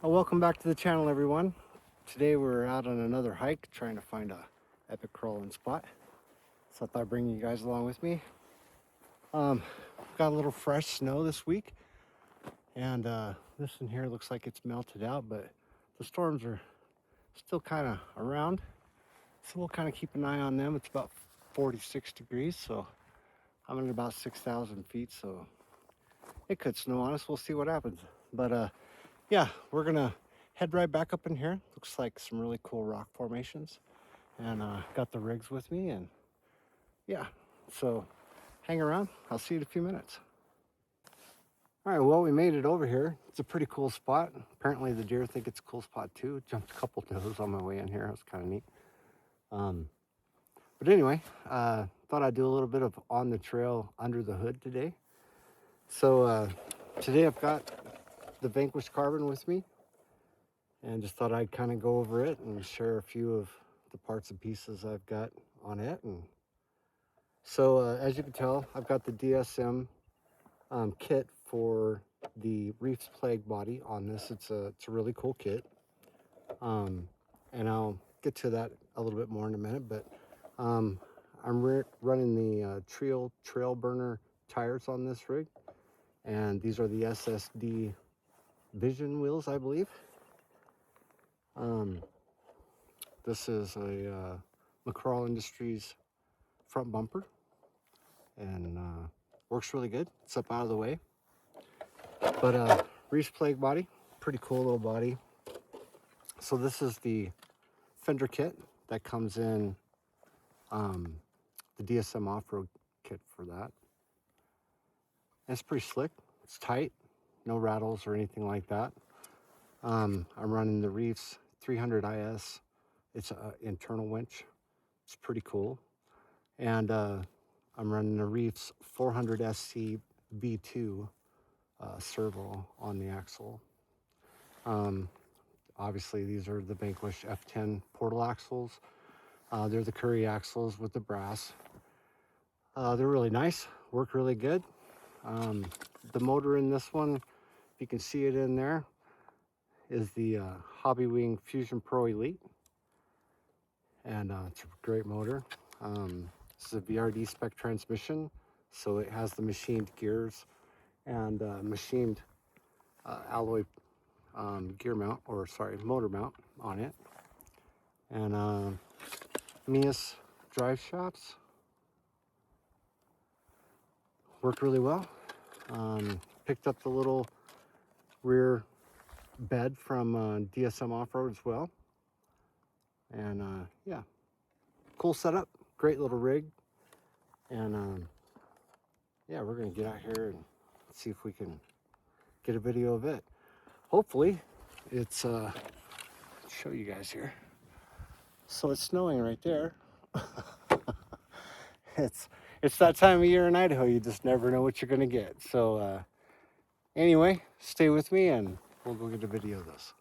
Welcome back to the channel, everyone. Today we're out on another hike trying to find a epic crawling spot. So I thought I'd bring you guys along with me. Got a little fresh snow this week, and this in here looks like it's melted out, but the storms are still kind of around. So we'll kind of keep an eye on them. It's about 46 degrees, so I'm at about 6,000 feet, so it could snow on us. We'll see what happens. But yeah, we're gonna head right back up in here. Looks like some really cool rock formations, and got the rigs with me, and yeah, so hang around. I'll see you in a few minutes. All right, well, we made it over here. It's a pretty cool spot. Apparently the deer think it's a cool spot too. Jumped a couple does on my way in here. It was kind of neat. But anyway, thought I'd do a little bit of on the trail under the hood today. So today I've got the Vanquish Carbon with me, and just thought I'd kind of go over it and share a few of the parts and pieces I've got on it. And so as you can tell, I've got the DSM kit for the Reefs plague body on this. It's a really cool kit, and I'll get to that a little bit more in a minute. But I'm running the trail burner tires on this rig, and these are the SSD Vision wheels, I believe. This is a McCraw Industries front bumper, and works really good. It's up out of the way. But Reefs plague body, pretty cool little body. So this is the fender kit that comes in the DSM off-road kit for that. And it's pretty slick. It's tight, no rattles or anything like that. I'm running the Reefs 300 IS. It's an internal winch. It's pretty cool. And I'm running the Reefs 400 SC V2 servo on the axle. Obviously these are the Vanquish F10 portal axles. They're the Curry axles with the brass. They're really nice, work really good. The motor in this one, if you can see it in there, is the Hobbywing Fusion Pro Elite, and it's a great motor. This is a VRD Spec transmission, so it has the machined gears and machined alloy motor mount on it, and Mias drive shafts work really well. Picked up the little rear bed from DSM Off-Road as well, and yeah, cool setup, great little rig. And yeah, we're gonna get out here and see if we can get a video of it. Hopefully it's show you guys here. So it's snowing right there. It's that time of year in Idaho, you just never know what you're gonna get. So anyway, stay with me and we'll go get a video of this.